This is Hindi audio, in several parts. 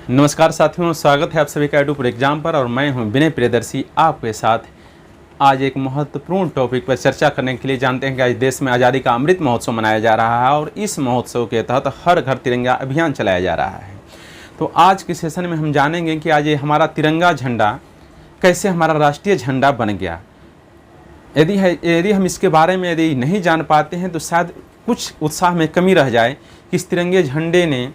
नमस्कार साथियों, स्वागत है आप सभी का यूट्यूब एग्जाम पर। और मैं हूं विनय प्रियदर्शी आपके साथ। आज एक महत्वपूर्ण टॉपिक पर चर्चा करने के लिए जानते हैं कि आज देश में आज़ादी का अमृत महोत्सव मनाया जा रहा है और इस महोत्सव के तहत हर घर तिरंगा अभियान चलाया जा रहा है। तो आज के सेशन में हम जानेंगे कि आज ये हमारा तिरंगा झंडा कैसे हमारा राष्ट्रीय झंडा बन गया। यदि हम इसके बारे में यदि नहीं जान पाते हैं तो शायद कुछ उत्साह में कमी रह जाए कि इस तिरंगे झंडे ने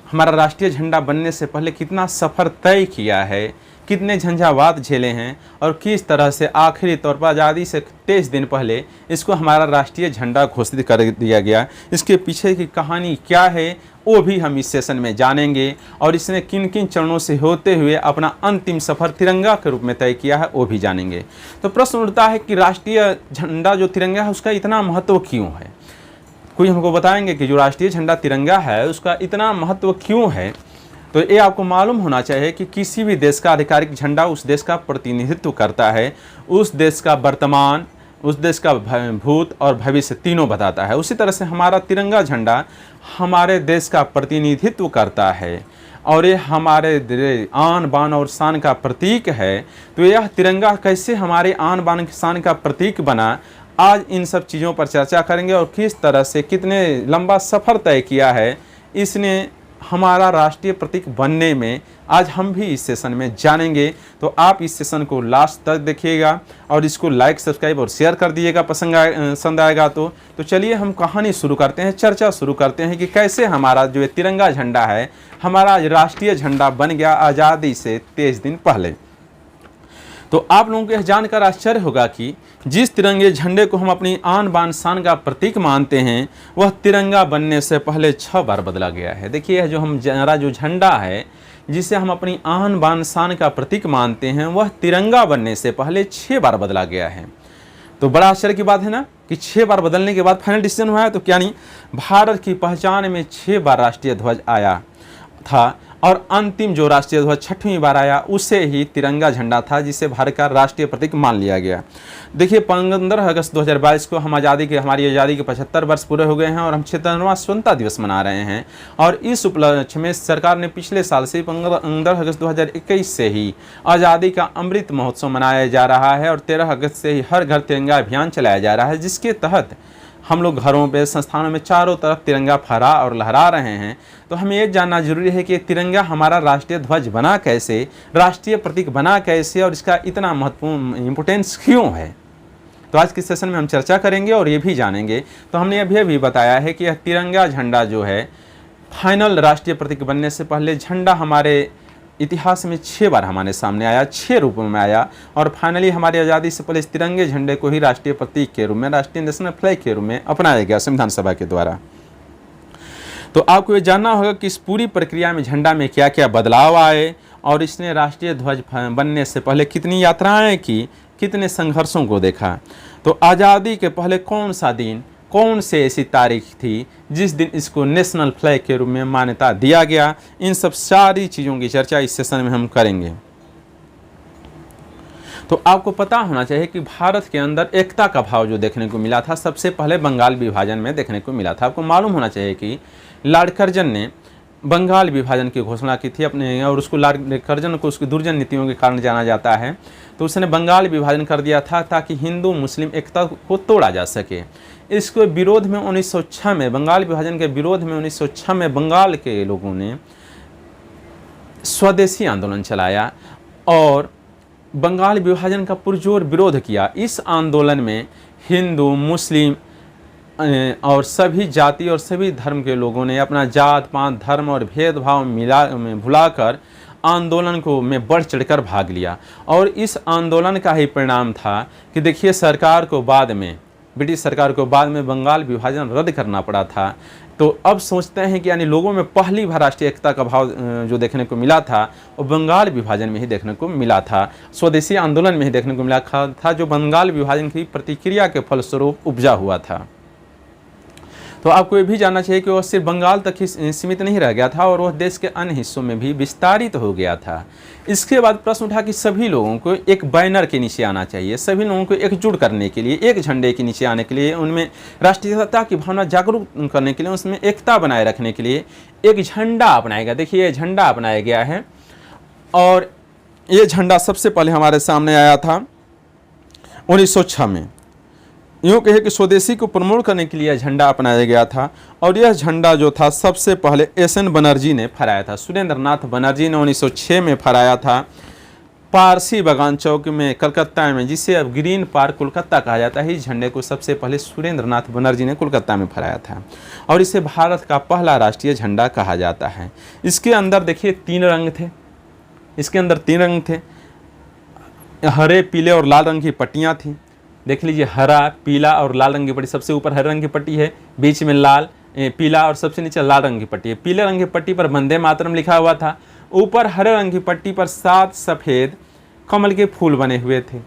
हमारा राष्ट्रीय झंडा बनने से पहले कितना सफ़र तय किया है, कितने झंझावात झेले हैं और किस तरह से आखिरी तौर पर आज़ादी से 23 दिन पहले इसको हमारा राष्ट्रीय झंडा घोषित कर दिया गया। इसके पीछे की कहानी क्या है वो भी हम इस सेशन में जानेंगे और इसने किन किन चरणों से होते हुए अपना अंतिम सफ़र तिरंगा के रूप में तय किया है वो भी जानेंगे। तो प्रश्न उठता है कि राष्ट्रीय झंडा जो तिरंगा है उसका इतना महत्व क्यों है। कोई हमको बताएंगे कि जो राष्ट्रीय झंडा तिरंगा है उसका इतना महत्व क्यों है। तो ये आपको मालूम होना चाहिए कि किसी भी देश का आधिकारिक झंडा उस देश का प्रतिनिधित्व करता है, उस देश का वर्तमान, उस देश का भूत और भविष्य तीनों बताता है। उसी तरह से हमारा तिरंगा झंडा हमारे देश का प्रतिनिधित्व करता है और ये हमारे आन बान और शान का प्रतीक है। तो यह तिरंगा कैसे हमारे आन बान शान का प्रतीक बना, आज इन सब चीज़ों पर चर्चा करेंगे और किस तरह से कितने लंबा सफ़र तय किया है इसने हमारा राष्ट्रीय प्रतीक बनने में, आज हम भी इस सेशन में जानेंगे। तो आप इस सेशन को लास्ट तक देखिएगा और इसको लाइक, सब्सक्राइब और शेयर कर दीजिएगा पसंद आएगा तो चलिए हम कहानी शुरू करते हैं, चर्चा शुरू करते हैं कि कैसे हमारा जो तिरंगा झंडा है हमारा राष्ट्रीय झंडा बन गया आज़ादी से 23 दिन पहले। तो आप लोगों को यह जानकर आश्चर्य होगा कि जिस तिरंगे झंडे को हम अपनी आन बान शान का प्रतीक मानते हैं वह तिरंगा बनने से पहले 6 बार बदला गया है। देखिए यह जो हमारा जो झंडा है जिसे हम अपनी आन बान शान का प्रतीक मानते हैं वह तिरंगा बनने से पहले 6 बार बदला गया है। तो बड़ा आश्चर्य की बात है ना कि 6 बार बदलने के बाद फाइनल डिसीजन हुआ है। तो क्या नहीं, भारत की पहचान में 6 बार राष्ट्रीय ध्वज आया था और अंतिम जो राष्ट्रीय ध्वज 6वीं बार आया उसे ही तिरंगा झंडा था जिसे भारत का राष्ट्रीय प्रतीक मान लिया गया। देखिए 15 अगस्त 2022 को हमारी आज़ादी के 75 वर्ष पूरे हो गए हैं और हम 76वां स्वतंत्रता दिवस मना रहे हैं। और इस उपलक्ष्य में सरकार ने पिछले साल से 15 अगस्त 2021 से ही आज़ादी का अमृत महोत्सव मनाया जा रहा है और 13 अगस्त से ही हर घर तिरंगा अभियान चलाया जा रहा है, जिसके तहत हम लोग घरों पे, संस्थानों में चारों तरफ तिरंगा फहरा और लहरा रहे हैं। तो हमें ये जानना जरूरी है कि तिरंगा हमारा राष्ट्रीय ध्वज बना कैसे, राष्ट्रीय प्रतीक बना कैसे और इसका इतना महत्वपूर्ण इम्पोर्टेंस क्यों है। तो आज के सेशन में हम चर्चा करेंगे और ये भी जानेंगे। तो हमने अभी भी बताया है कि यह तिरंगा झंडा जो है फाइनल राष्ट्रीय प्रतीक बनने से पहले झंडा हमारे इतिहास में 6 बार हमारे सामने आया, 6 रूपों में आया और फाइनली हमारी आज़ादी से पहले इस तिरंगे झंडे को ही राष्ट्रीय प्रतीक के रूप में, राष्ट्रीय नेशनल फ्लैग के रूप में अपनाया गया संविधान सभा के द्वारा। तो आपको ये जानना होगा कि इस पूरी प्रक्रिया में झंडा में क्या क्या बदलाव आए और इसने राष्ट्रीय ध्वज बनने से पहले कितनी यात्राएं की, कितने संघर्षों को देखा। तो आज़ादी के पहले कौन सा दिन, कौन से ऐसी तारीख थी जिस दिन इसको नेशनल फ्लैग के रूप में मान्यता दिया गया, इन सब सारी चीज़ों की चर्चा इस सेशन में हम करेंगे। तो आपको पता होना चाहिए कि भारत के अंदर एकता का भाव जो देखने को मिला था सबसे पहले बंगाल विभाजन में देखने को मिला था। आपको मालूम होना चाहिए कि लॉर्ड कर्जन ने बंगाल विभाजन की घोषणा की थी अपने, और उसको लॉर्ड कर्जन को उसकी दुर्जन नीतियों के कारण जाना जाता है। तो उसने बंगाल विभाजन कर दिया था ताकि हिंदू मुस्लिम एकता को तोड़ा जा सके। इसके विरोध में 1906 में, बंगाल विभाजन के विरोध में 1906 में बंगाल के लोगों ने स्वदेशी आंदोलन चलाया और बंगाल विभाजन का पुरजोर विरोध किया। इस आंदोलन में हिंदू, मुस्लिम और सभी जाति और सभी धर्म के लोगों ने अपना जात पात, धर्म और भेदभाव भुलाकर आंदोलन को में बढ़ चढ़कर भाग लिया। और इस आंदोलन का ही परिणाम था कि देखिए सरकार को बाद में, ब्रिटिश सरकार को बाद में बंगाल विभाजन रद्द करना पड़ा था। तो अब सोचते हैं कि यानी लोगों में पहली बार राष्ट्रीय एकता का भाव जो देखने को मिला था वो बंगाल विभाजन में ही देखने को मिला था, स्वदेशी आंदोलन में ही देखने को मिला था, जो बंगाल विभाजन की प्रतिक्रिया के फलस्वरूप उपजा हुआ था। तो आपको ये भी जानना चाहिए कि वह सिर्फ बंगाल तक ही सीमित नहीं रह गया था और वह देश के अन्य हिस्सों में भी विस्तारित हो गया था। इसके बाद प्रश्न उठा कि सभी लोगों को एक बैनर के नीचे आना चाहिए, सभी लोगों को एकजुट करने के लिए, एक झंडे के नीचे आने के लिए, उनमें राष्ट्रीयता की भावना जागरूक करने के लिए, उसमें एकता बनाए रखने के लिए एक झंडा अपनाया गया। देखिए ये झंडा अपनाया गया है और ये झंडा सबसे पहले हमारे सामने आया था 1906 में। यूँ कहे कि स्वदेशी को प्रमोट करने के लिए यह झंडा अपनाया गया था और यह झंडा जो था सबसे पहले एस.एन. बनर्जी ने फहराया था। सुरेंद्र नाथ बनर्जी ने 1906 में फहराया था पारसी बागान चौक में कलकत्ता में, जिसे अब ग्रीन पार्क कोलकाता कहा जाता है। इस झंडे को सबसे पहले सुरेंद्र नाथ बनर्जी ने कोलकाता में फहराया था और इसे भारत का पहला राष्ट्रीय झंडा कहा जाता है। इसके अंदर देखिए 3 रंग थे, इसके अंदर 3 रंग थे, हरे, पीले और लाल रंग की पट्टियाँ थीं। देख लीजिए, हरा, पीला और लाल रंग की पट्टी, सबसे ऊपर हरे रंग की पट्टी है, बीच में लाल, पीला और सबसे नीचे लाल रंग की पट्टी है। पीले रंग की पट्टी पर वंदे मातरम लिखा हुआ था। ऊपर हरे रंग की पट्टी पर 7 सफ़ेद कमल के फूल बने हुए थे,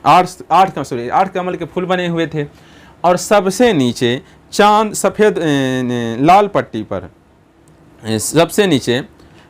8 कमल के फूल बने हुए थे और सबसे नीचे चांद, सफ़ेद लाल पट्टी पर, सबसे नीचे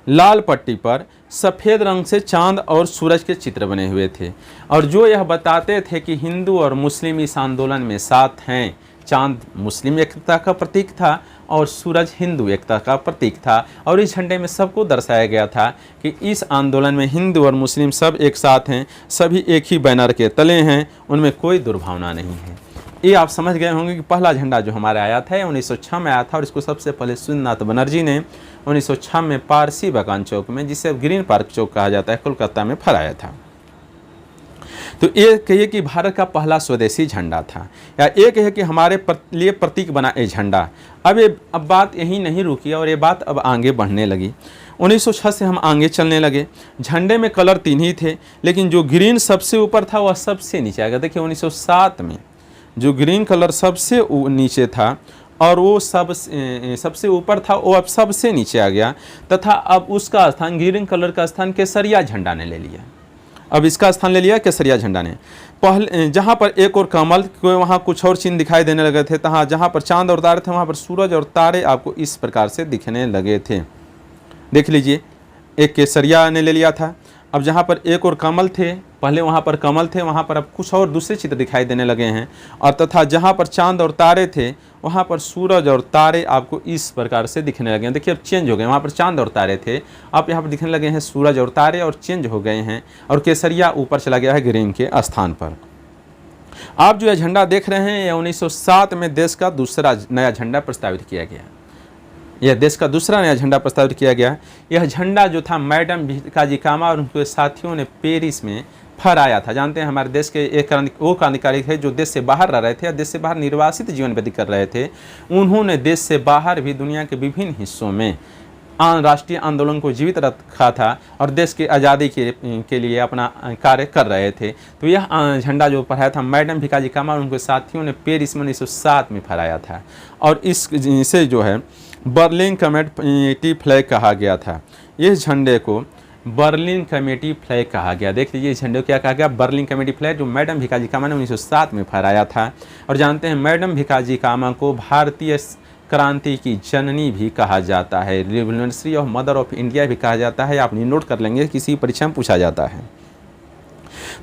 लाल पट्टी पर सफ़ेद रंग से चांद और सूरज के चित्र बने हुए थे और जो यह बताते थे कि हिंदू और मुस्लिम इस आंदोलन में साथ हैं। चांद मुस्लिम एकता का प्रतीक था और सूरज हिंदू एकता का प्रतीक था और इस झंडे में सबको दर्शाया गया था कि इस आंदोलन में हिंदू और मुस्लिम सब एक साथ हैं, सभी एक ही बैनर के तले हैं, उनमें कोई दुर्भावना नहीं है। ये आप समझ गए होंगे कि पहला झंडा जो हमारे आया था 1906 में आया था और इसको सबसे पहले सुरेंद्र नाथ बनर्जी ने 1906 में पारसी बागान चौक में, जिसे अब ग्रीन पार्क चौक कहा जाता है, कोलकाता में फहराया था। तो ये कहिए कि भारत का पहला स्वदेशी झंडा था, या ये कहिए कि हमारे लिए प्रतीक बना ये झंडा। अब बात यहीं नहीं रुकी और ये बात अब आगे बढ़ने लगी। 1906 से हम आगे चलने लगे। झंडे में कलर 3 ही थे, लेकिन जो ग्रीन सबसे ऊपर था वह सबसे नीचे आ गया। देखिए 1907 में जो ग्रीन कलर सबसे नीचे था और वो सबसे ऊपर था, वो अब सबसे नीचे आ गया तथा अब उसका स्थान, ग्रीन कलर का स्थान केसरिया झंडा ने ले लिया। अब इसका स्थान ले लिया केसरिया झंडा ने। पहले जहाँ पर एक और कमल को, वहाँ कुछ और चिन्ह दिखाई देने लगे थे, तहाँ जहाँ पर चांद और तारे थे वहाँ पर सूरज और तारे आपको इस प्रकार से दिखने लगे थे। देख लीजिए, एक केसरिया ने ले लिया था। अब जहाँ पर एक और कमल थे, पहले वहाँ पर कमल थे, वहाँ पर अब कुछ और दूसरे चित्र दिखाई देने लगे हैं और तथा जहाँ पर चांद और तारे थे वहाँ पर सूरज और तारे आपको इस प्रकार से दिखने लगे हैं। देखिए अब चेंज हो गए, वहाँ पर चांद और तारे थे, अब यहाँ पर दिखने लगे हैं सूरज और तारे और चेंज हो गए हैं और केसरिया ऊपर चला गया है ग्रीन के स्थान पर। आप जो यह झंडा देख रहे हैं, यह 1907 में देश का दूसरा नया झंडा प्रस्तावित किया गया। यह देश का दूसरा नया झंडा प्रस्तावित किया गया। यह झंडा जो था मैडम भिकाजी कामा और उनके साथियों ने पेरिस में फहराया था। जानते हैं हमारे देश के एक वो क्रांतिकारी थे जो देश से बाहर रह रहे थे या देश से बाहर निर्वासित जीवन व्यतीत कर रहे थे। उन्होंने देश से बाहर भी दुनिया के विभिन्न हिस्सों में राष्ट्रीय आंदोलन को जीवित रखा था और देश की आज़ादी के लिए अपना कार्य कर रहे थे। तो यह झंडा जो फहराया था मैडम भिकाजी कामा और उनके साथियों ने पेरिस में 1907 में फहराया था और इसे जो है बर्लिन कमेटी फ्लैग कहा गया था। इस झंडे को बर्लिन कमेटी फ्लैग कहा गया। देख लीजिए इस झंडे को क्या कहा गया, बर्लिन कमेटी फ्लैग, जो मैडम भिकाजी कामा ने 1907 में फहराया था। और जानते हैं मैडम भिकाजी कामा को भारतीय क्रांति की जननी भी कहा जाता है, revolutionary of mother of India भी कहा जाता है। आप नोट कर लेंगे, किसी परीक्षा में पूछा जाता है।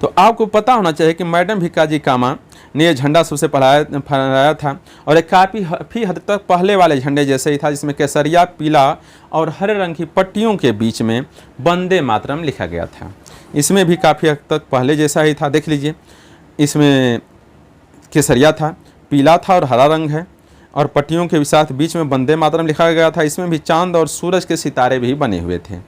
तो आपको पता होना चाहिए कि मैडम भिकाजी कामा ने यह झंडा सबसे फहराया था और एक काफ़ी हद तक पहले वाले झंडे जैसे ही था, जिसमें केसरिया, पीला और हरे रंग की पट्टियों के बीच में वंदे मातरम लिखा गया था। इसमें भी काफ़ी हद तक पहले जैसा ही था। देख लीजिए, इसमें केसरिया था, पीला था और हरा रंग है और पट्टियों के साथ बीच में वंदे मातरम लिखा गया था। इसमें भी चांद और सूरज के सितारे भी बने हुए थे,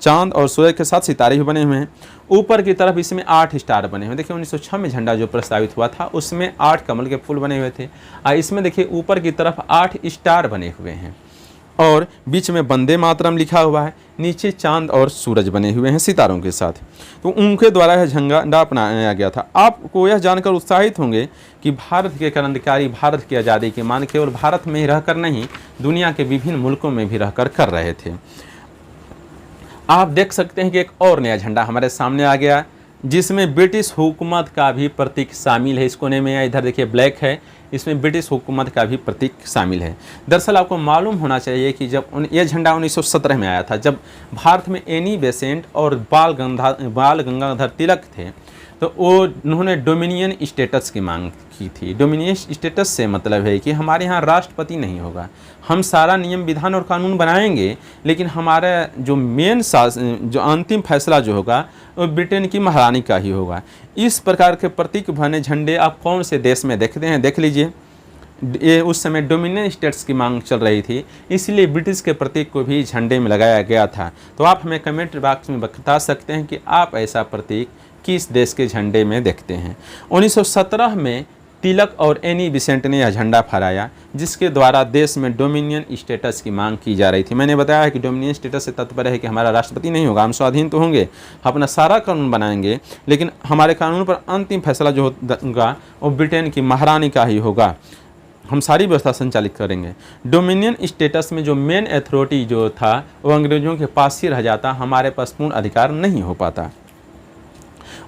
चांद और सूरज के साथ सितारे भी बने हुए हैं। ऊपर की तरफ इसमें 8 स्टार बने हुए। देखिए 1906 में झंडा जो प्रस्तावित हुआ था उसमें 8 कमल के फूल बने हुए थे और इसमें देखिए ऊपर की तरफ 8 स्टार बने हुए हैं और बीच में वंदे मातरम लिखा हुआ है, नीचे चांद और सूरज बने हुए हैं सितारों के साथ। तो उनके द्वारा यह झंडा अपनाया गया था। आपको यह जानकर उत्साहित होंगे कि भारत के क्रांतिकारी भारत की आज़ादी की मांग केवल भारत में ही रहकर नहीं, दुनिया के विभिन्न मुल्कों में भी रहकर कर रहे थे। आप देख सकते हैं कि एक और नया झंडा हमारे सामने आ गया, जिसमें ब्रिटिश हुकूमत का भी प्रतीक शामिल है। इस कोने में, इधर देखिए ब्लैक है, इसमें ब्रिटिश हुकूमत का भी प्रतीक शामिल है। दरअसल आपको मालूम होना चाहिए कि जब ये झंडा 1917 में आया था, जब भारत में एनी बेसेंट और बाल गंगाधर तिलक थे, तो उन्होंने डोमिनियन स्टेटस की मांग की थी। डोमिनियन स्टेटस से मतलब है कि हमारे यहाँ राष्ट्रपति नहीं होगा, हम सारा नियम विधान और कानून बनाएंगे, लेकिन हमारा जो जो अंतिम फैसला जो होगा वो ब्रिटेन की महारानी का ही होगा। इस प्रकार के प्रतीक बने झंडे आप कौन से देश में देखते हैं, देख लीजिए। ये उस समय डोमिनियन स्टेट्स की मांग चल रही थी, इसलिए ब्रिटिश के प्रतीक को भी झंडे में लगाया गया था। तो आप हमें कमेंट बॉक्स में बता सकते हैं कि आप ऐसा प्रतीक किस देश के झंडे में देखते हैं। 1917 में तिलक और एनी बेसेंट ने यह झंडा फहराया, जिसके द्वारा देश में डोमिनियन स्टेटस की मांग की जा रही थी। मैंने बताया है कि डोमिनियन स्टेटस से तात्पर्य है कि हमारा राष्ट्रपति नहीं होगा, हम स्वाधीन तो होंगे, अपना सारा कानून बनाएंगे, लेकिन हमारे कानून पर अंतिम फैसला जो होगा वो ब्रिटेन की महारानी का ही होगा, हम सारी व्यवस्था संचालित करेंगे। डोमिनियन स्टेटस में जो मेन अथॉरिटी जो था वो अंग्रेजों के पास ही रह जाता, हमारे पास पूर्ण अधिकार नहीं हो पाता।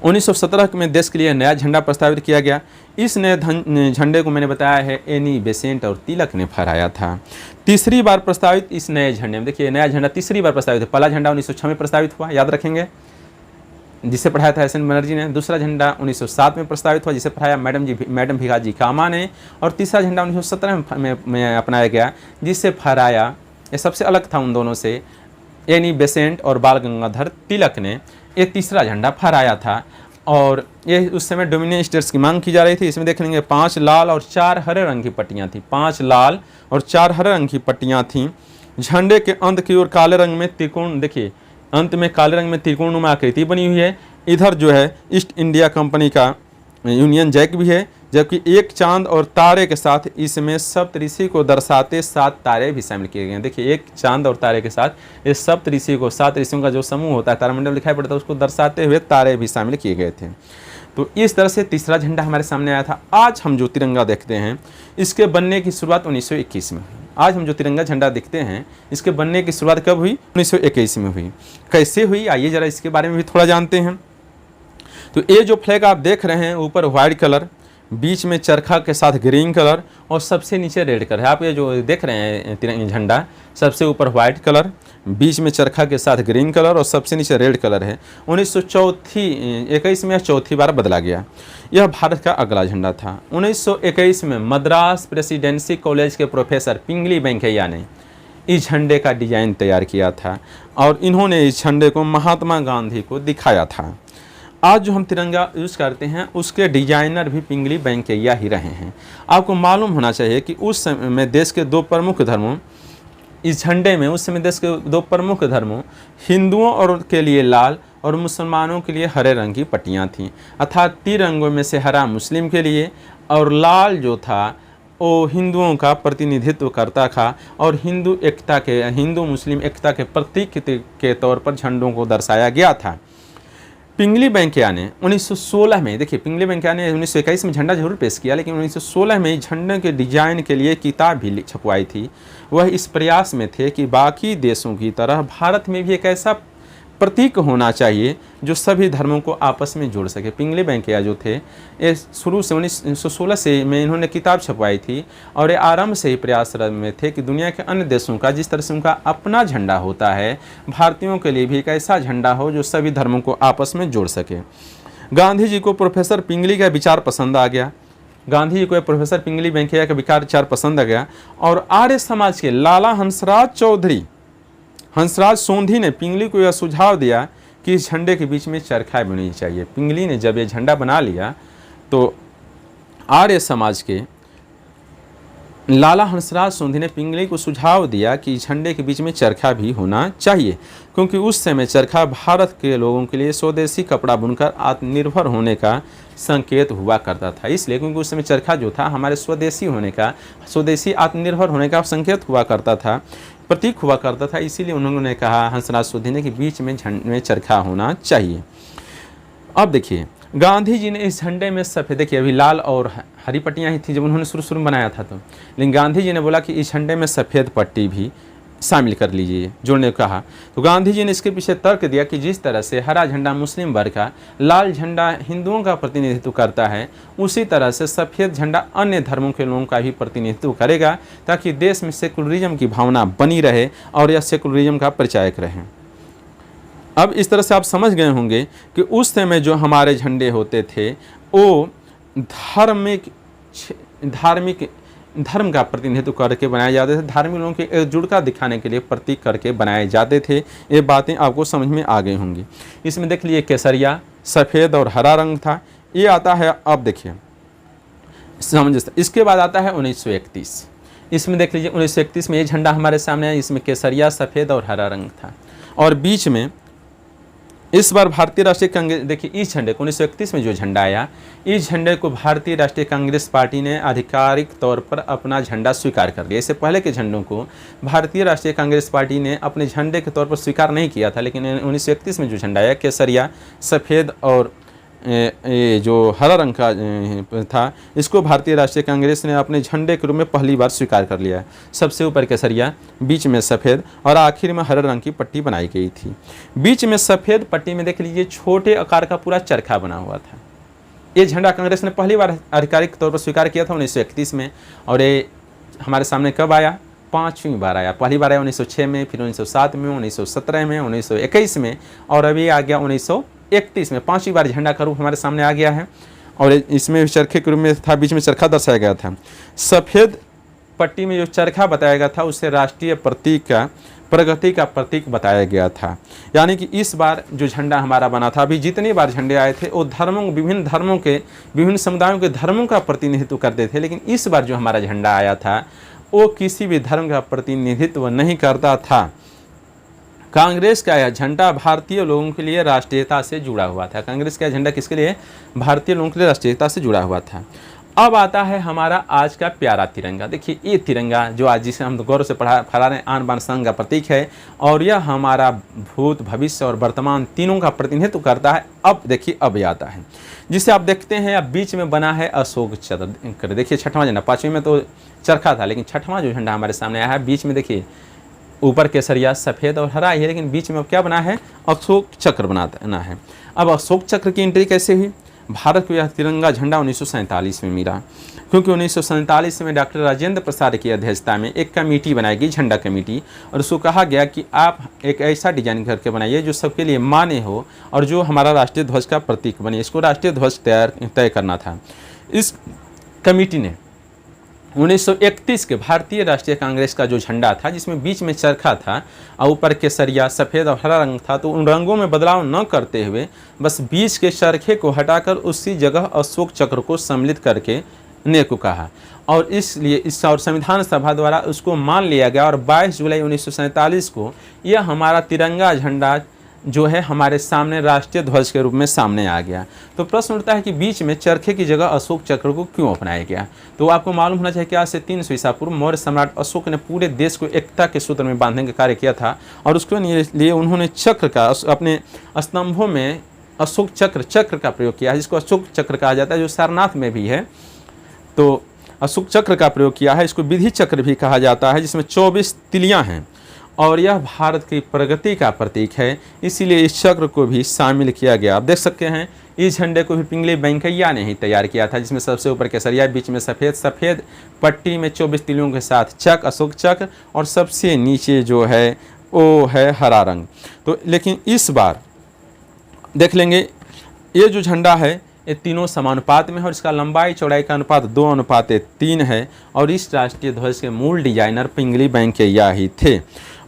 1917 में देश के लिए नया झंडा प्रस्तावित किया गया। इस नए झंडे को मैंने बताया है एनी बेसेंट और तिलक ने फहराया था। तीसरी बार प्रस्तावित इस नए झंडे में, देखिए नया झंडा तीसरी बार प्रस्तावित है। पहला झंडा 1906 में प्रस्तावित हुआ, याद रखेंगे, जिसे पढ़ाया था एस.एन. बनर्जी ने। दूसरा झंडा 1907 में प्रस्तावित हुआ, जिसे पढ़ाया मैडम भिखाजी कामा ने। और तीसरा झंडा 1917 में अपनाया गया, जिसे फहराया, ये सबसे अलग था उन दोनों से, एनी बेसेंट और बाल गंगाधर तिलक ने ये तीसरा झंडा फहराया था। और ये उस समय डोमिनियन स्टेट्स की मांग की जा रही थी। इसमें देख लेंगे 5 लाल और 4 हरे रंग की पट्टियाँ थी, 5 लाल और 4 हरे रंग की पट्टियाँ थीं। झंडे के अंत की ओर काले रंग में त्रिकोण, देखिए अंत में काले रंग में त्रिकोणनुमा आकृति बनी हुई है। इधर जो है ईस्ट इंडिया कंपनी का यूनियन जैक भी है, जबकि एक चांद और तारे के साथ इसमें सप्तऋषि को दर्शाते 7 तारे भी शामिल किए गए हैं। देखिए एक चांद और तारे के साथ इस सप्तऋषि को, 7 ऋषियों का जो समूह होता है, तारामंडल दिखाई पड़ता है, उसको दर्शाते हुए तारे भी शामिल किए गए थे। तो इस तरह से तीसरा झंडा हमारे सामने आया था। आज हम जो तिरंगा देखते हैं, इसके बनने की शुरुआत 1921 में। आज हम जो तिरंगा झंडा देखते हैं, इसके बनने की शुरुआत कब हुई? 1921 में हुई। कैसे हुई, आइए जरा इसके बारे में भी थोड़ा जानते हैं। तो ये जो फ्लैग आप देख रहे हैं, ऊपर व्हाइट कलर, बीच में चरखा के साथ ग्रीन कलर और सबसे नीचे रेड कलर है। आप ये जो देख रहे हैं तिरंगा झंडा, सबसे ऊपर व्हाइट कलर, बीच में चरखा के साथ ग्रीन कलर और सबसे नीचे रेड कलर है। 1921 में चौथी बार बदला गया। यह भारत का अगला झंडा था। 1921 में मद्रास प्रेसिडेंसी कॉलेज के प्रोफेसर पिंगली वेंकैया ने इस झंडे का डिजाइन तैयार किया था और इन्होंने इस झंडे को महात्मा गांधी को दिखाया था। आज जो हम तिरंगा यूज़ करते हैं, उसके डिजाइनर भी पिंगली वेंकैया ही रहे हैं। आपको मालूम होना चाहिए कि उस समय में देश के 2 प्रमुख धर्मों, इस झंडे में उस समय देश के 2 प्रमुख धर्मों, हिंदुओं और के लिए लाल और मुसलमानों के लिए हरे रंग की पट्टियाँ थीं। अर्थात 3 रंगों में से हरा मुस्लिम के लिए और लाल जो था वो हिंदुओं का प्रतिनिधित्व करता था और हिंदू मुस्लिम एकता के प्रतीक के तौर पर झंडों को दर्शाया गया था। पिंगली वेंकैया ने 1916 में, देखिए पिंगली वेंकैया ने 1921 में झंडा जरूर पेश किया, लेकिन 1916 में झंडे के डिजाइन के लिए किताब भी छपवाई थी। वह इस प्रयास में थे कि बाकी देशों की तरह भारत में भी एक ऐसा प्रतीक होना चाहिए जो सभी धर्मों को आपस में जोड़ सके। पिंगली वेंकैया जो थे, ये शुरू से 1916 से में इन्होंने किताब छपवाई थी और ये आरंभ से ही प्रयास में थे कि दुनिया के अन्य देशों का जिस तरह से उनका अपना झंडा होता है, भारतीयों के लिए भी एक ऐसा झंडा हो जो सभी धर्मों को आपस में जोड़ सके। गांधी जी को प्रोफेसर पिंगली का विचार पसंद आ गया। गांधी जी को प्रोफेसर पिंगली वेंकैया का विचार पसंद आ गया और आर्य समाज के लाला हंसराज सोंधी ने पिंगली को यह सुझाव दिया कि इस झंडे के बीच में चरखा बननी चाहिए। पिंगली ने जब ये झंडा बना लिया तो आर्य समाज के लाला हंसराज सोंधी ने पिंगली को सुझाव दिया कि झंडे के बीच में चरखा भी होना चाहिए, क्योंकि उस समय चरखा भारत के लोगों के लिए स्वदेशी कपड़ा बुनकर आत्मनिर्भर होने का संकेत हुआ करता था। इसलिए क्योंकि उस समय चरखा जो था हमारे स्वदेशी होने का, स्वदेशी आत्मनिर्भर होने का संकेत हुआ करता था, प्रतीक हुआ करता था। इसीलिए उन्होंने कहा हंसराज सोंधी ने कि बीच में झंडे में चरखा होना चाहिए। अब देखिए गांधी जी ने इस झंडे में सफ़ेद, देखिए अभी लाल और हरी पट्टियाँ ही थी जब उन्होंने शुरू में बनाया था तो, लेकिन गांधी जी ने बोला कि इस झंडे में सफ़ेद पट्टी भी शामिल कर लीजिए, जोड़ने को कहा। तो गांधी जी ने इसके पीछे तर्क दिया कि जिस तरह से हरा झंडा मुस्लिम वर्ग का, लाल झंडा हिंदुओं का प्रतिनिधित्व करता है, उसी तरह से सफ़ेद झंडा अन्य धर्मों के लोगों का भी प्रतिनिधित्व करेगा, ताकि देश में सेकुलरिज्म की भावना बनी रहे और यह सेकुलरिज्म का परिचायक रहे। अब इस तरह से आप समझ गए होंगे कि उस समय जो हमारे झंडे होते थे वो धार्मिक धर्म का प्रतिनिधित्व करके बनाए जाते थे, धार्मिक लोगों की एकजुटता दिखाने के लिए प्रतीक करके बनाए जाते थे। ये बातें आपको समझ में आ गई होंगी। इसमें देख लीजिए केसरिया, सफ़ेद और हरा रंग था। ये आता है, अब देखिए समझ। इसके बाद आता है 1931। इसमें देख लीजिए 1931 में ये झंडा हमारे सामने है। इसमें केसरिया, सफ़ेद और हरा रंग था और बीच में इस बार भारतीय राष्ट्रीय कांग्रेस, देखिए इस झंडे को 1931 में जो झंडा आया, इस झंडे को भारतीय राष्ट्रीय कांग्रेस पार्टी ने आधिकारिक तौर पर अपना झंडा स्वीकार कर लिया। इससे पहले के झंडों को भारतीय राष्ट्रीय कांग्रेस पार्टी ने अपने झंडे के तौर पर स्वीकार नहीं किया था, लेकिन 1931 में जो झंडा आया, केसरिया, सफ़ेद और ये जो हरा रंग का था, इसको भारतीय राष्ट्रीय कांग्रेस ने अपने झंडे के रूप में पहली बार स्वीकार कर लिया। सबसे ऊपर केसरिया, बीच में सफ़ेद और आखिर में हरे रंग की पट्टी बनाई गई थी। बीच में सफ़ेद पट्टी में देख लीजिए छोटे आकार का पूरा चरखा बना हुआ था। ये झंडा कांग्रेस ने पहली बार आधिकारिक तौर पर स्वीकार किया था 1931 में। और ये हमारे सामने कब आया? 5वीं बार आया। पहली बार आया 1906 में, फिर 1907 में, 1917 में, 1921 में और अभी आ गया 1931 में। 5वीं बार झंडा का रूप हमारे सामने आ गया है। और इसमें चरखे के रूप में था, बीच में चरखा दर्शाया गया था। सफ़ेद पट्टी में जो चरखा बताया गया था उसे राष्ट्रीय प्रतीक का, प्रगति का प्रतीक बताया गया था। यानी कि इस बार जो झंडा हमारा बना था, अभी जितनी बार झंडे आए थे वो विभिन्न धर्मों के, विभिन्न समुदायों के धर्मों का प्रतिनिधित्व करते थे, लेकिन इस बार जो हमारा झंडा आया था वो किसी भी धर्म का प्रतिनिधित्व नहीं करता था। कांग्रेस का यह झंडा भारतीय लोगों के लिए राष्ट्रीयता से जुड़ा हुआ था। कांग्रेस का झंडा किसके लिए? भारतीय लोगों के लिए राष्ट्रीयता से जुड़ा हुआ था। अब आता है हमारा आज का प्यारा तिरंगा। देखिए ये तिरंगा जो आज जिसे हम गौरव से फहरा रहे हैं, आन बान शान का प्रतीक है और यह हमारा भूत, भविष्य और वर्तमान तीनों का प्रतिनिधित्व करता है। अब देखिए अब ये आता है जिसे आप देखते हैं, अब बीच में बना है अशोक चक्र। देखिए छठवां झंडा, 5वीं में तो चरखा था, लेकिन छठवां जो झंडा हमारे सामने आया है, बीच में देखिए ऊपर केसरिया, सफ़ेद और हरा है, लेकिन बीच में अब क्या बना है? अशोक चक्र बनाना है। अब अशोक चक्र की एंट्री कैसे हुई? भारत को यह तिरंगा झंडा 1947 में मिला, क्योंकि 1947 में डॉक्टर राजेंद्र प्रसाद की अध्यक्षता में एक कमेटी बनाई गई, झंडा कमेटी, और उसको कहा गया कि आप एक ऐसा डिजाइन करके बनाइए जो सबके लिए मान्य हो और जो हमारा राष्ट्रीय ध्वज का प्रतीक बने। इसको राष्ट्रीय ध्वज तय करना था। इस कमेटी ने 1931 के भारतीय राष्ट्रीय कांग्रेस का जो झंडा था, जिसमें बीच में चरखा था और ऊपर केसरिया, सफ़ेद और हरा रंग था, तो उन रंगों में बदलाव न करते हुए बस बीच के चरखे को हटाकर उसी जगह अशोक चक्र को सम्मिलित करके ने को कहा और इसलिए इस और संविधान सभा द्वारा उसको मान लिया गया और 22 जुलाई 1947 को यह हमारा तिरंगा झंडा जो है हमारे सामने राष्ट्रीय ध्वज के रूप में सामने आ गया। तो प्रश्न उठता है कि बीच में चरखे की जगह अशोक चक्र को क्यों अपनाया गया? तो आपको मालूम होना चाहिए कि आज से 300 ईसा पूर्व मौर्य सम्राट अशोक ने पूरे देश को एकता के सूत्र में बांधने का कार्य किया था और उसके लिए उन्होंने चक्र का अपने स्तंभों में अशोक चक्र का प्रयोग किया है, जिसको अशोक चक्र कहा जाता है, जो सारनाथ में भी है। तो अशोक चक्र का प्रयोग किया है। इसको विधि चक्र भी कहा जाता है, जिसमें 24 तिलियां हैं और यह भारत की प्रगति का प्रतीक है, इसीलिए इस चक्र को भी शामिल किया गया। आप देख सकते हैं इस झंडे को भी पिंगली वेंकैया ने ही तैयार किया था, जिसमें सबसे ऊपर केसरिया, बीच में सफ़ेद पट्टी में 24 तिलियों के साथ चक्र, अशोक चक्र, और सबसे नीचे जो है वो है हरा रंग। तो लेकिन इस बार देख लेंगे ये जो झंडा है ये तीनों समानुपात में है और इसका लंबाई चौड़ाई का अनुपात 2:3 है और इस राष्ट्रीय ध्वज के मूल डिजाइनर पिंगली वेंकैया ही थे।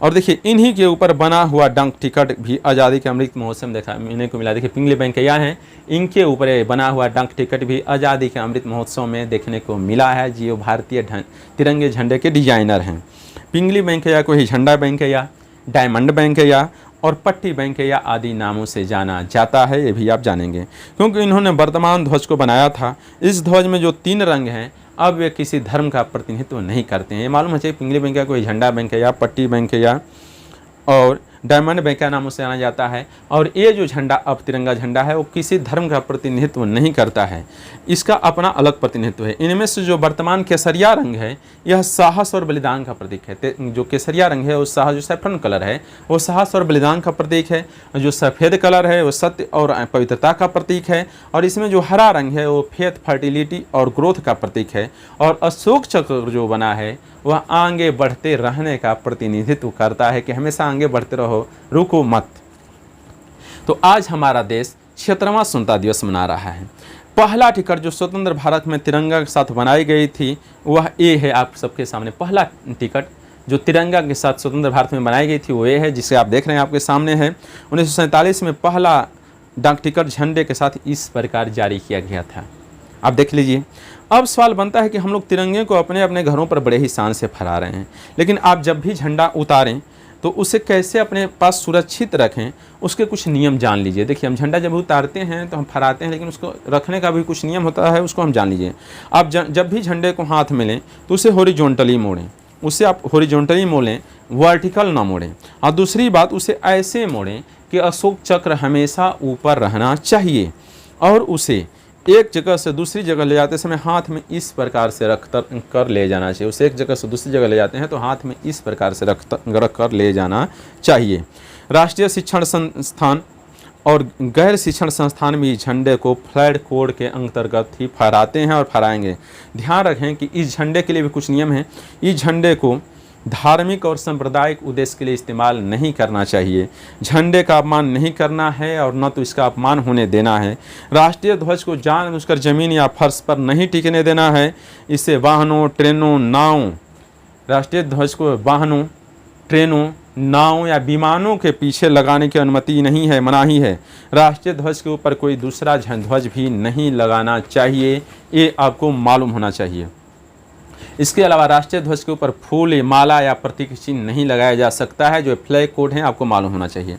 और देखिए इन्हीं के ऊपर बना हुआ डाक टिकट भी आज़ादी के अमृत महोत्सव में देखने को मिला। देखिए पिंगली वेंकैया हैं, इनके ऊपर बना हुआ डाक टिकट भी आज़ादी के अमृत महोत्सव में देखने को मिला है, जो भारतीय तिरंगे झंडे के डिजाइनर हैं। पिंगली वेंकैया को ही झंडा वेंकैया, डायमंड वेंकैया और पट्टी वेंकैया आदि नामों से जाना जाता है। ये भी आप जानेंगे क्योंकि इन्होंने वर्तमान ध्वज को बनाया था। इस ध्वज में जो 3 रंग हैं अब वे किसी धर्म का प्रतिनिधित्व नहीं करते हैं। ये मालूम है चाहिए पिंगली वेंकैया को झंडा वेंकैया, पट्टी वेंकैया और डायमंड बैंक के नामों से जाना जाता है। और ये जो झंडा अब तिरंगा झंडा है वो किसी धर्म का प्रतिनिधित्व नहीं करता है, इसका अपना अलग प्रतिनिधित्व है। इनमें से जो वर्तमान केसरिया रंग है यह साहस और बलिदान का प्रतीक है। जो केसरिया रंग है वो जो सैफरन कलर है वो साहस और बलिदान का प्रतीक है। जो सफ़ेद कलर है वो सत्य और पवित्रता का प्रतीक है। और इसमें जो हरा रंग है वो फेथ, फर्टिलिटी और ग्रोथ का प्रतीक है। और अशोक चक्र जो बना है वह आगे बढ़ते रहने का प्रतिनिधित्व करता है कि हमेशा आगे बढ़ते रहो, रुको मत। तो आज हमारा देश 76वां स्वतंत्रता दिवस मना रहा है। पहला टिकट जो स्वतंत्र भारत में तिरंगा के साथ बनाई गई थी वह ये है आप सबके सामने। पहला टिकट जो तिरंगा के साथ स्वतंत्र भारत में बनाई गई थी वो ये है जिसे आप देख रहे हैं आपके सामने है। 1947 में पहला डाक टिकट झंडे के साथ इस प्रकार जारी किया गया था। आप देख लीजिए। अब सवाल बनता है कि हम लोग तिरंगे को अपने अपने घरों पर बड़े ही शान से फहरा रहे हैं, लेकिन आप जब भी झंडा उतारें तो उसे कैसे अपने पास सुरक्षित रखें उसके कुछ नियम जान लीजिए। देखिए, हम झंडा जब उतारते हैं तो हम फहराते हैं, लेकिन उसको रखने का भी कुछ नियम होता है, उसको हम जान लीजिए। आप जब भी झंडे को हाथ में लें तो उसे हॉरिजॉन्टली मोड़ें, उसे आप हॉरिजॉन्टली मोड़ें, वर्टिकल ना मोड़ें। और दूसरी बात, उसे ऐसे मोड़ें कि अशोक चक्र हमेशा ऊपर रहना चाहिए। और उसे एक जगह से दूसरी जगह ले जाते समय हाथ में इस प्रकार से रख कर ले जाना चाहिए। उसे एक जगह से दूसरी जगह ले जाते हैं तो हाथ में इस प्रकार से रख कर ले जाना चाहिए। राष्ट्रीय शिक्षण संस्थान और गैर शिक्षण संस्थान भी झंडे को फ्लैग कोड के अंतर्गत ही फहराते हैं और फहराएंगे। ध्यान रखें कि इस झंडे के लिए भी कुछ नियम हैं। इस झंडे को धार्मिक और सांप्रदायिक उद्देश्य के लिए इस्तेमाल नहीं करना चाहिए। झंडे का अपमान नहीं करना है और न तो इसका अपमान होने देना है। राष्ट्रीय ध्वज को जानबूझकर जमीन या फर्श पर नहीं टिकने देना है। इसे वाहनों, ट्रेनों, नावों, राष्ट्रीय ध्वज को वाहनों, ट्रेनों, नाव या विमानों के पीछे लगाने की अनुमति नहीं है, मनाही है। राष्ट्रीय ध्वज के ऊपर कोई दूसरा ध्वज भी नहीं लगाना चाहिए, ये आपको मालूम होना चाहिए। इसके अलावा राष्ट्रीय ध्वज के ऊपर फूल, माला या प्रतीक चिन्ह नहीं लगाया जा सकता है, जो फ्लैग कोड हैं, आपको मालूम होना चाहिए।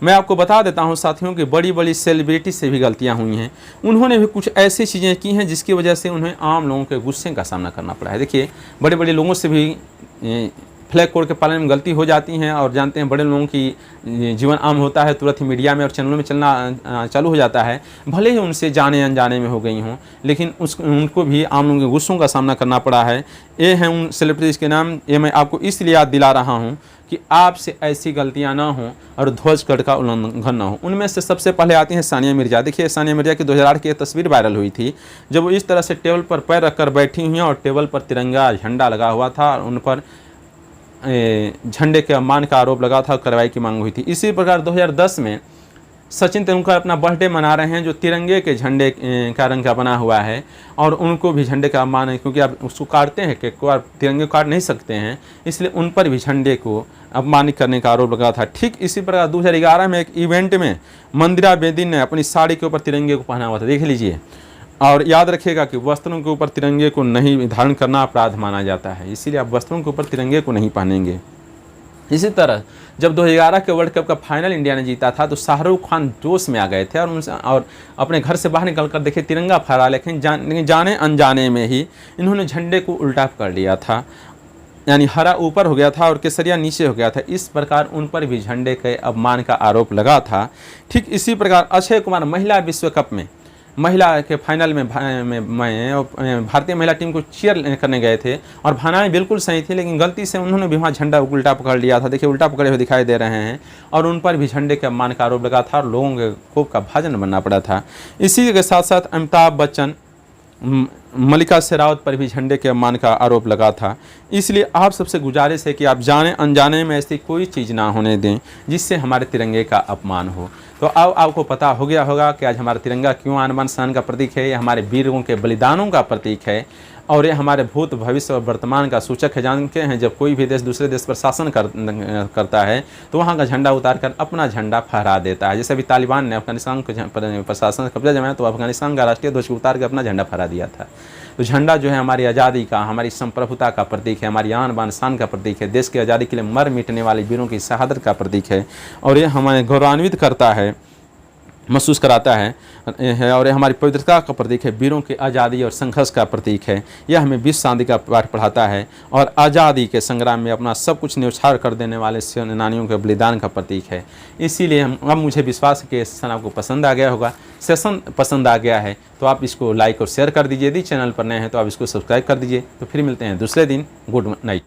मैं आपको बता देता हूं साथियों कि बड़ी बड़ी सेलिब्रिटी से भी गलतियां हुई हैं। उन्होंने भी कुछ ऐसी चीज़ें की हैं जिसकी वजह से उन्हें आम लोगों के गुस्से का सामना करना पड़ा है। देखिए, बड़े बड़े लोगों से भी फ्लैग कोड के पालन में गलती हो जाती हैं। और जानते हैं बड़े लोगों की जीवन आम होता है, तुरंत ही मीडिया में और चैनलों में चलना चालू हो जाता है। भले ही उनसे जाने अनजाने में हो गई हों, लेकिन उनको भी आम लोगों के गुस्सों का सामना करना पड़ा है। ये हैं उन सेलिब्रिटीज़ के नाम। ये मैं आपको इसलिए याद दिला रहा हूँ कि आपसे ऐसी गलतियाँ ना हों और ध्वज कोड का उल्लंघन ना हो। उनमें से सबसे पहले आती हैं सानिया मिर्जा। देखिए, सानिया मिर्जा की 2008 की एक तस्वीर वायरल हुई थी जब वो इस तरह से टेबल पर पैर रखकर बैठी हुई हैं और टेबल पर तिरंगा झंडा लगा हुआ था और उन पर झंडे के अपमान का आरोप लगा था, कार्रवाई की मांग हुई थी। इसी प्रकार 2010 में सचिन तेंदुलकर अपना बर्थडे मना रहे हैं जो तिरंगे के झंडे का रंग का बना हुआ है, और उनको भी झंडे का अपमान है, क्योंकि आप उसको काटते हैं केक को, आप तिरंगे को काट नहीं सकते हैं, इसलिए उन पर भी झंडे को अपमानित करने का आरोप लगा था। ठीक इसी प्रकार 2011 में एक इवेंट में मंदिरा बेदी ने अपनी साड़ी के ऊपर तिरंगे को पहना हुआ था, देख लीजिए। और याद रखिएगा कि वस्त्रों के ऊपर तिरंगे को नहीं धारण करना अपराध माना जाता है, इसीलिए आप वस्त्रों के ऊपर तिरंगे को नहीं पहनेंगे। इसी तरह जब 2011 के वर्ल्ड कप का फाइनल इंडिया ने जीता था तो शाहरुख खान जोश में आ गए थे और अपने घर से बाहर निकलकर देखे तिरंगा फहरा, लेकिन जाने अनजाने में ही इन्होंने झंडे को उल्टा कर लिया था, यानी हरा ऊपर हो गया था और केसरिया नीचे हो गया था। इस प्रकार उन पर भी झंडे के अपमान का आरोप लगा था। ठीक इसी प्रकार अक्षय कुमार महिला विश्व कप में महिला के फाइनल में भारतीय महिला टीम को चीयर करने गए थे और भावनाएं बिल्कुल सही थी, लेकिन गलती से उन्होंने भी वहाँ झंडा उल्टा पकड़ लिया था। देखिए, उल्टा पकड़े हुए दिखाई दे रहे हैं और उन पर भी झंडे के अपमान का आरोप लगा था और लोगों के कोप का भाजन बनना पड़ा था। इसी के साथ साथ अमिताभ बच्चन, मल्लिका शेरावत पर भी झंडे के अपमान का आरोप लगा था। इसलिए आप सबसे गुजारिश है कि आप जाने अनजाने में ऐसी कोई चीज़ ना होने दें जिससे हमारे तिरंगे का अपमान हो। तो अब आपको पता हो गया होगा कि आज हमारा तिरंगा क्यों आन बान शान का प्रतीक है। ये हमारे वीरों के बलिदानों का प्रतीक है और ये हमारे भूत, भविष्य और वर्तमान का सूचक है। जानते हैं जब कोई भी देश दूसरे देश पर शासन करता है तो वहाँ का झंडा उतार कर अपना झंडा फहरा देता है। जैसे अभी तालिबान ने अफगानिस्तान पर शासन कब्जा जमाया तो अफगानिस्तान का राष्ट्रीय ध्वज उतार कर अपना झंडा फहरा दिया था। तो झंडा जो है हमारी आज़ादी का, हमारी संप्रभुता का प्रतीक है, हमारी आन बान शान का प्रतीक है, देश की आज़ादी के लिए मर मिटने वाले वीरों की शहादत का प्रतीक है और ये हमें गौरवान्वित करता है महसूस कराता है और यह हमारी पवित्रता का प्रतीक है, वीरों की आज़ादी और संघर्ष का प्रतीक है। यह हमें विश्व शांति का पाठ पढ़ाता है और आज़ादी के संग्राम में अपना सब कुछ न्यौछावर कर देने वाले सेनानियों के बलिदान का प्रतीक है। इसीलिए अब मुझे विश्वास है कि सेशन आपको पसंद आ गया होगा। सेशन पसंद आ गया है तो आप इसको लाइक और शेयर कर दीजिए। यदि चैनल पर नए हैं तो आप इसको सब्सक्राइब कर दीजिए। तो फिर मिलते हैं दूसरे दिन। Good night.